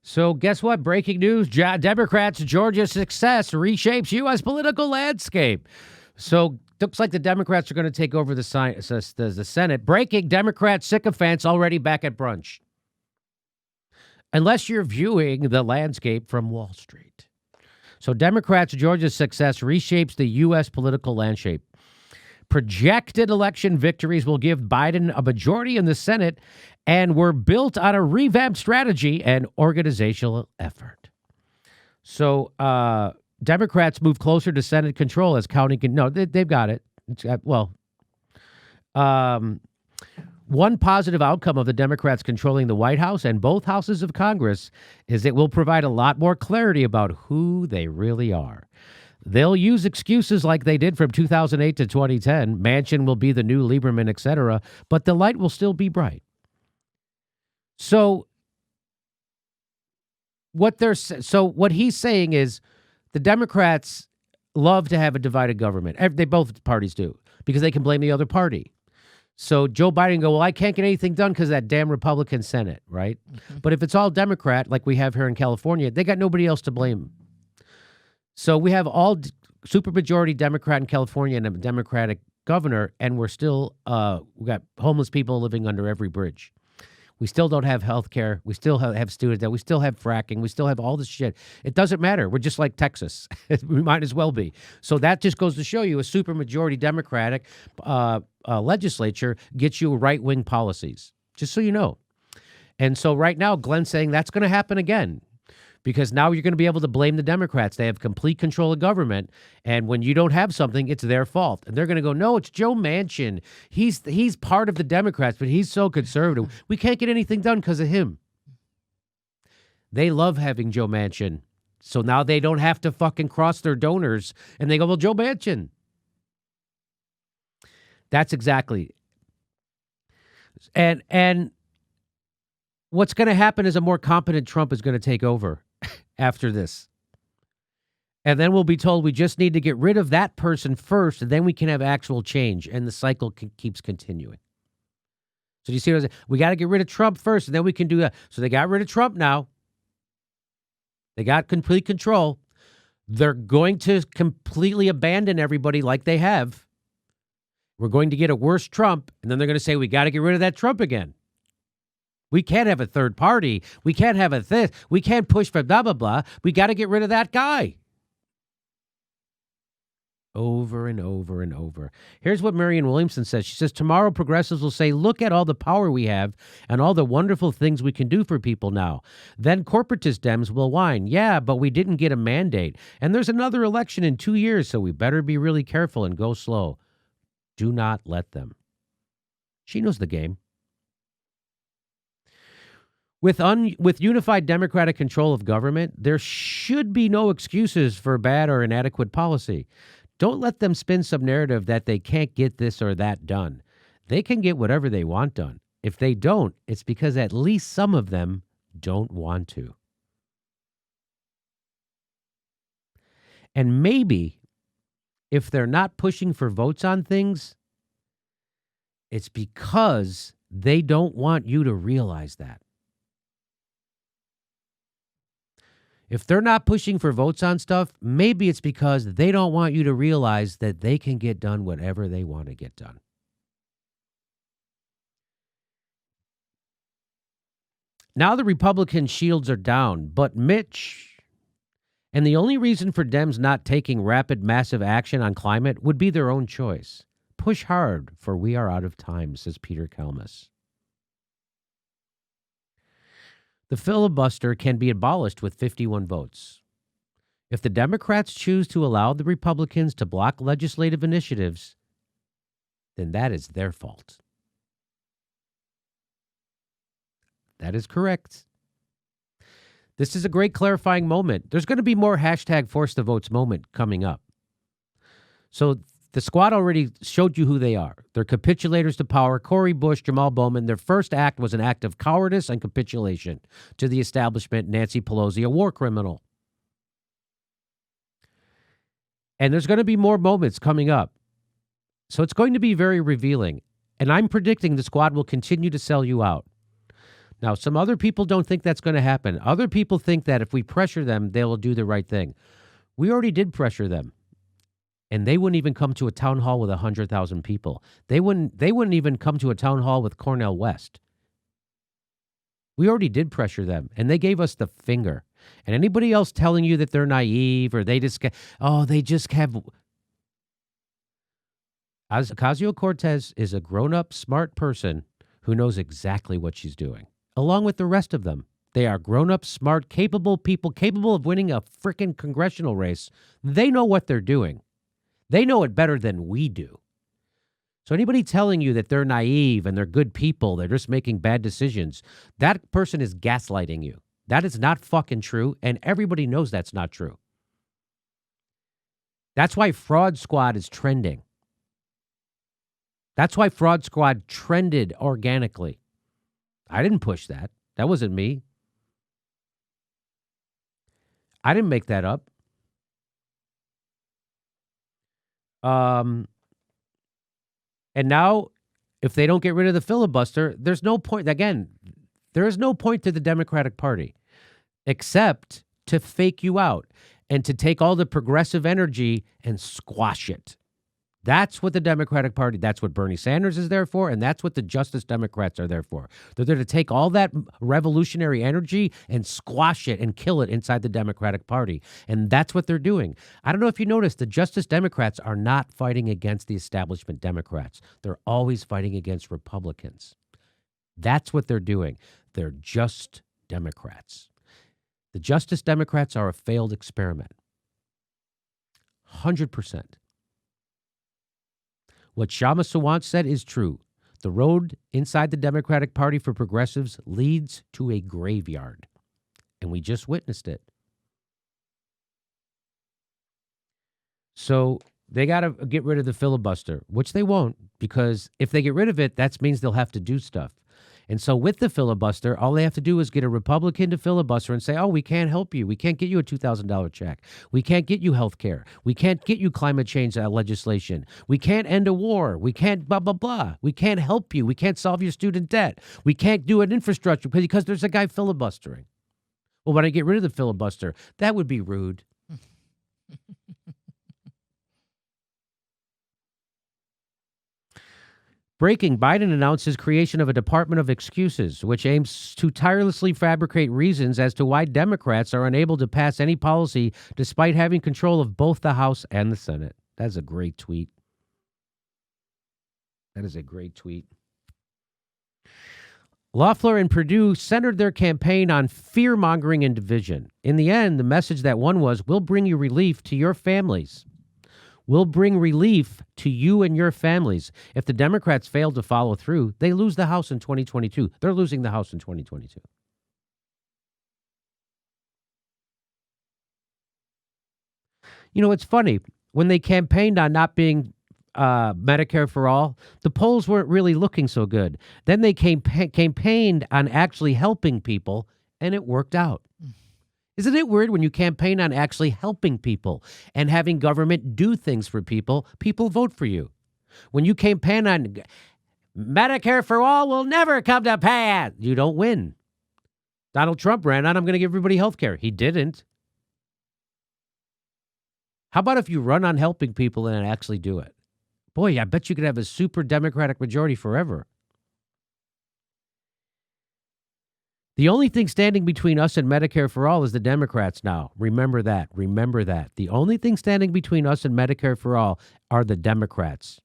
So guess what? Breaking news. Democrats' Georgia success reshapes U.S. political landscape. So looks like the Democrats are going to take over the Senate. Breaking, Democrat sycophants already back at brunch. Unless you're viewing the landscape from Wall Street. So Democrats' Georgia success reshapes the U.S. political landscape. Projected election victories will give Biden a majority in the Senate and were built on a revamped strategy and organizational effort. So Democrats move closer to Senate control as counting can. No, they've got it. One positive outcome of the Democrats controlling the White House and both houses of Congress is it will provide a lot more clarity about who they really are. They'll use excuses like they did from 2008 to 2010. Manchin will be the new Lieberman, etc., but the light will still be bright. So what he's saying is the Democrats love to have a divided government. Both parties do, because they can blame the other party. So Joe Biden go, well, I can't get anything done because of that damn Republican Senate, right? Mm-hmm. But if it's all Democrat, like we have here in California, they got nobody else to blame. So we have all supermajority Democrat in California and a Democratic governor, and we're still, we got homeless people living under every bridge. We still don't have health care. We still have student debt. We still have fracking. We still have all this shit. It doesn't matter. We're just like Texas. We might as well be. So that just goes to show you a supermajority Democratic legislature gets you right-wing policies, just so you know. And so right now, Glenn's saying that's going to happen again. Because now you're going to be able to blame the Democrats. They have complete control of government. And when you don't have something, it's their fault. And they're going to go, no, it's Joe Manchin. He's part of the Democrats, but he's so conservative. We can't get anything done because of him. They love having Joe Manchin. So now they don't have to fucking cross their donors. And they go, well, Joe Manchin. That's exactly. And what's going to happen is a more competent Trump is going to take over after this. And then we'll be told we just need to get rid of that person first, and then we can have actual change, and the cycle keeps continuing. So do you see what I'm saying? We got to get rid of Trump first, and then we can do that. So they got rid of Trump now. They got complete control. They're going to completely abandon everybody like they have. We're going to get a worse Trump, and then they're going to say we got to get rid of that Trump again. We can't have a third party. We can't have this. We can't push for blah, blah, blah. We got to get rid of that guy. Over and over and over. Here's what Marianne Williamson says. She says, tomorrow progressives will say, look at all the power we have and all the wonderful things we can do for people now. Then corporatist Dems will whine. Yeah, but we didn't get a mandate. And there's another election in 2 years, so we better be really careful and go slow. Do not let them. She knows the game. With unified Democratic control of government, there should be no excuses for bad or inadequate policy. Don't let them spin some narrative that they can't get this or that done. They can get whatever they want done. If they don't, it's because at least some of them don't want to. And maybe if they're not pushing for votes on things, it's because they don't want you to realize that. If they're not pushing for votes on stuff, maybe it's because they don't want you to realize that they can get done whatever they want to get done. Now the Republican shields are down, but Mitch, and the only reason for Dems not taking rapid, massive action on climate would be their own choice. Push hard, for we are out of time, says Peter Kalmus. The filibuster can be abolished with 51 votes. If the Democrats choose to allow the Republicans to block legislative initiatives, then that is their fault. That is correct. This is a great clarifying moment. There's going to be more hashtag force the votes moment coming up. So the squad already showed you who they are. They're capitulators to power. Cori Bush, Jamal Bowman, their first act was an act of cowardice and capitulation to the establishment, Nancy Pelosi, a war criminal. And there's going to be more moments coming up. So it's going to be very revealing. And I'm predicting the squad will continue to sell you out. Now, some other people don't think that's going to happen. Other people think that if we pressure them, they will do the right thing. We already did pressure them. And they wouldn't even come to a town hall with 100,000 people. They wouldn't even come to a town hall with Cornel West. We already did pressure them, and they gave us the finger. And anybody else telling you that they're naive or they just have... Ocasio-Cortez is a grown-up, smart person who knows exactly what she's doing, along with the rest of them. They are grown-up, smart, capable people, capable of winning a frickin' congressional race. They know what they're doing. They know it better than we do. So anybody telling you that they're naive and they're good people, they're just making bad decisions, that person is gaslighting you. That is not fucking true, and everybody knows that's not true. That's why Fraud Squad is trending. That's why Fraud Squad trended organically. I didn't push that. That wasn't me. I didn't make that up. And now, if they don't get rid of the filibuster, there's no point. Again, there is no point to the Democratic Party except to fake you out and to take all the progressive energy and squash it. That's what the Democratic Party, that's what Bernie Sanders is there for, and that's what the Justice Democrats are there for. They're there to take all that revolutionary energy and squash it and kill it inside the Democratic Party. And that's what they're doing. I don't know if you noticed, the Justice Democrats are not fighting against the establishment Democrats. They're always fighting against Republicans. That's what they're doing. They're just Democrats. The Justice Democrats are a failed experiment. 100%. What Shama Sawant said is true. The road inside the Democratic Party for progressives leads to a graveyard. And we just witnessed it. So they got to get rid of the filibuster, which they won't, because if they get rid of it, that means they'll have to do stuff. And so with the filibuster, all they have to do is get a Republican to filibuster and say, oh, we can't help you. We can't get you a $2,000 check. We can't get you health care. We can't get you climate change legislation. We can't end a war. We can't blah, blah, blah. We can't help you. We can't solve your student debt. We can't do an infrastructure because there's a guy filibustering. Well, when I get rid of the filibuster, that would be rude. Breaking, Biden announces creation of a Department of Excuses, which aims to tirelessly fabricate reasons as to why Democrats are unable to pass any policy despite having control of both the House and the Senate. That's a great tweet. That is a great tweet. Loeffler and Perdue centered their campaign on fear-mongering and division. In the end, the message that won was, we'll bring you relief to your families. We'll bring relief to you and your families. If the Democrats fail to follow through, they lose the House in 2022. They're losing the House in 2022. You know, it's funny. When they campaigned on not being Medicare for all, the polls weren't really looking so good. Then they campaigned on actually helping people, and it worked out. Isn't it weird when you campaign on actually helping people and having government do things for people, people vote for you? When you campaign on Medicare for all will never come to pass, you don't win. Donald Trump ran on, I'm going to give everybody health care. He didn't. How about if you run on helping people and actually do it? Boy, I bet you could have a super Democratic majority forever. The only thing standing between us and Medicare for all is the Democrats now. Remember that. Remember that. The only thing standing between us and Medicare for all are the Democrats.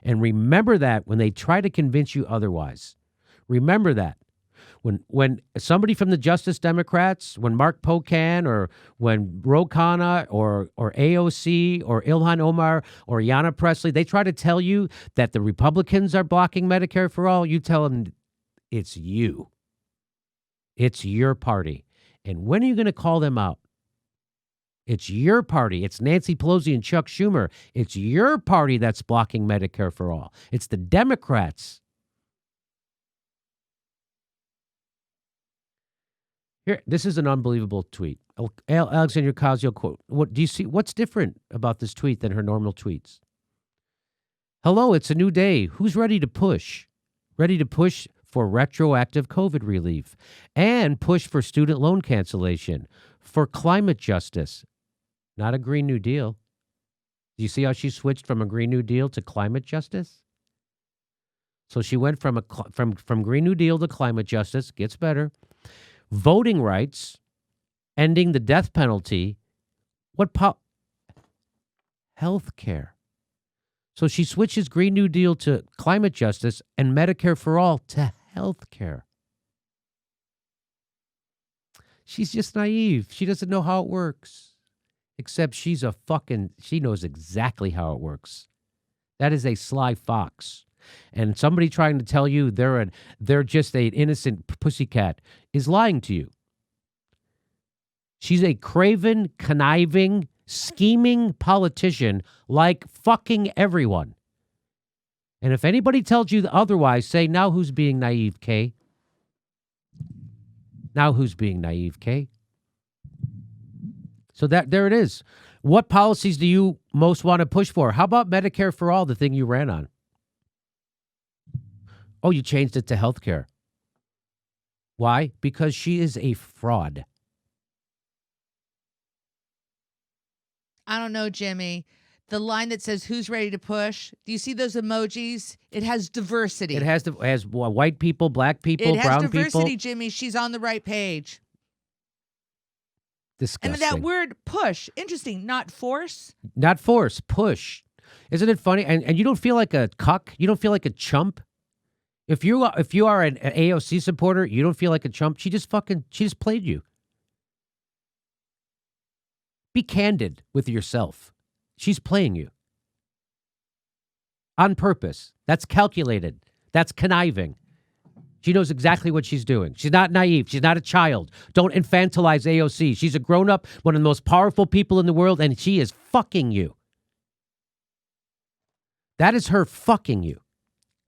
And remember that when they try to convince you otherwise. Remember that. When somebody from the Justice Democrats, when Mark Pocan or when Ro Khanna or AOC or Ilhan Omar or Ayanna Pressley, they try to tell you that the Republicans are blocking Medicare for all, you tell them it's you. It's your party. And when are you going to call them out? It's your party. It's Nancy Pelosi and Chuck Schumer. It's your party that's blocking Medicare for all. It's the Democrats. Here, this is an unbelievable tweet. Alexandria Ocasio quote. What do you see? What's different about this tweet than her normal tweets? Hello, it's a new day. Who's ready to push? Ready to push for retroactive COVID relief and push for student loan cancellation, for climate justice. Not a Green New Deal. Do you see how she switched from a Green New Deal to climate justice? So she went from from Green New Deal to climate justice, gets better. Voting rights, ending the death penalty. Health care. So she switches Green New Deal to climate justice and Medicare for all to health care. She's just naive. She doesn't know how it works. Except she knows exactly how it works. That is a sly fox. And somebody trying to tell you they're just an innocent pussycat is lying to you. She's a craven, conniving, scheming politician like fucking everyone. And if anybody tells you otherwise, say, now who's being naive, Kay? Now who's being naive, Kay? So there it is. What policies do you most want to push for? How about Medicare for all, the thing you ran on? Oh, you changed it to health care. Why? Because she is a fraud. I don't know, Jimmy. The line that says, who's ready to push? Do you see those emojis? It has diversity. It has white people, black people, brown people. It has diversity, Jimmy. She's on the right page. Disgusting. And that word push, interesting, not force. Not force, push. Isn't it funny? And you don't feel like a cuck? You don't feel like a chump? If you are an AOC supporter, you don't feel like a chump? She just played you. Be candid with yourself. She's playing you. On purpose. That's calculated. That's conniving. She knows exactly what she's doing. She's not naive. She's not a child. Don't infantilize AOC. She's a grown-up, one of the most powerful people in the world, and she is fucking you. That is her fucking you.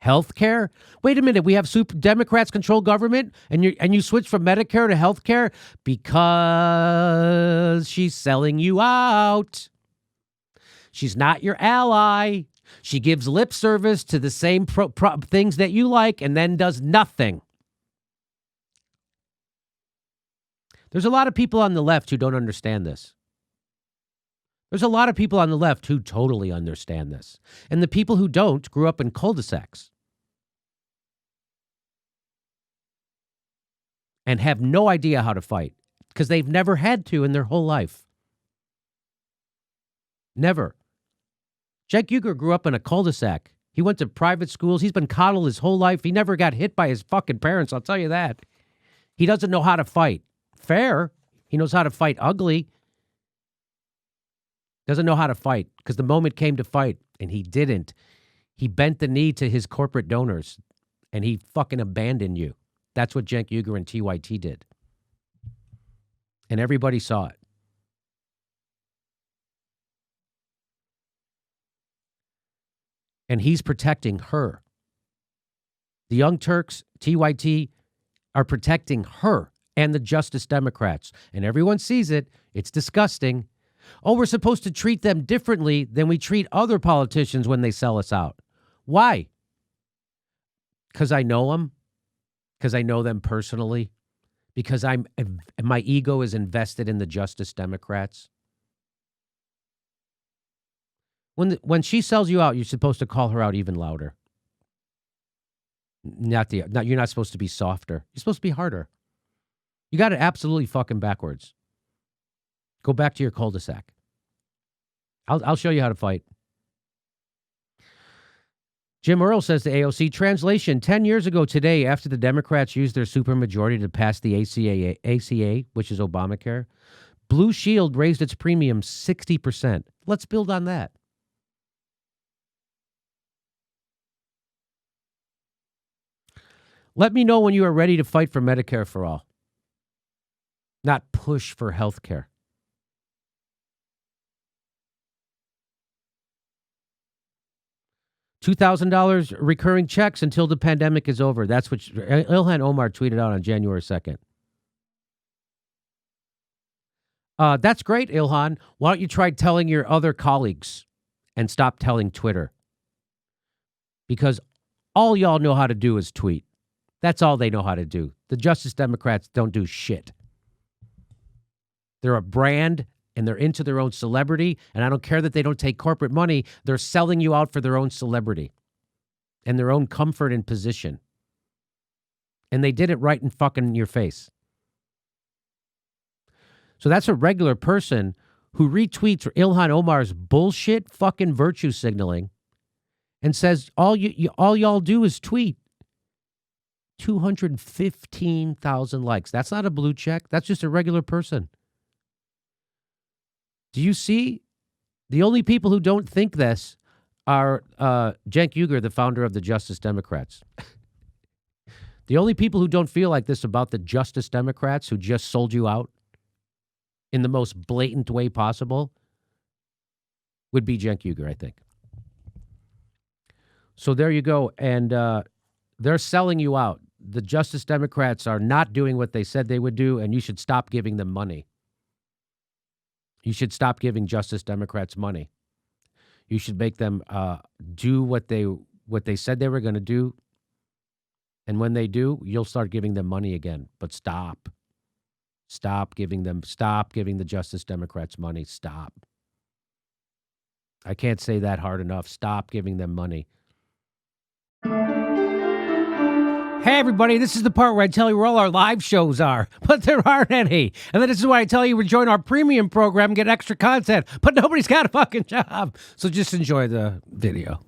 Healthcare? Wait a minute. We have Democrats control government, and you switch from Medicare to healthcare because she's selling you out. She's not your ally. She gives lip service to the same things that you like and then does nothing. There's a lot of people on the left who don't understand this. There's a lot of people on the left who totally understand this. And the people who don't grew up in cul-de-sacs and have no idea how to fight because they've never had to in their whole life. Never. Cenk Uygur grew up in a cul-de-sac. He went to private schools. He's been coddled his whole life. He never got hit by his fucking parents, I'll tell you that. He doesn't know how to fight fair. He knows how to fight ugly. Doesn't know how to fight because the moment came to fight, and he didn't. He bent the knee to his corporate donors, and he fucking abandoned you. That's what Cenk Uygur and TYT did. And everybody saw it. And he's protecting her. The Young Turks, TYT, are protecting her and the Justice Democrats. And everyone sees it. It's disgusting. Oh, we're supposed to treat them differently than we treat other politicians when they sell us out. Why? Because I know them. Because I know them personally. Because my ego is invested in the Justice Democrats. When she sells you out, you're supposed to call her out even louder. You're not supposed to be softer. You're supposed to be harder. You got it absolutely fucking backwards. Go back to your cul-de-sac. I'll show you how to fight. Jim Earl says to AOC, translation, 10 years ago today, after the Democrats used their supermajority to pass the ACA, which is Obamacare, Blue Shield raised its premium 60%. Let's build on that. Let me know when you are ready to fight for Medicare for all, not push for health care. $2,000 recurring checks until the pandemic is over. That's what Ilhan Omar tweeted out on January 2nd. That's great, Ilhan. Why don't you try telling your other colleagues and stop telling Twitter? Because all y'all know how to do is tweet. That's all they know how to do. The Justice Democrats don't do shit. They're a brand, and they're into their own celebrity, and I don't care that they don't take corporate money. They're selling you out for their own celebrity and their own comfort and position. And they did it right in fucking your face. So that's a regular person who retweets Ilhan Omar's bullshit fucking virtue signaling and says, all y'all do is tweet. 215,000 likes. That's not a blue check. That's just a regular person. Do you see? The only people who don't think this are Cenk Uygur, the founder of the Justice Democrats. The only people who don't feel like this about the Justice Democrats who just sold you out in the most blatant way possible would be Cenk Uygur, I think. So there you go. And they're selling you out. The Justice Democrats are not doing what they said they would do, and you should stop giving them money. You should stop giving Justice Democrats money. You should make them do what they said they were going to do. And when they do, you'll start giving them money again. But stop. Stop giving the Justice Democrats money. Stop. I can't say that hard enough. Stop giving them money. Hey, everybody, this is the part where I tell you where all our live shows are, but there aren't any. And then this is why I tell you to join our premium program and get extra content, but nobody's got a fucking job. So just enjoy the video.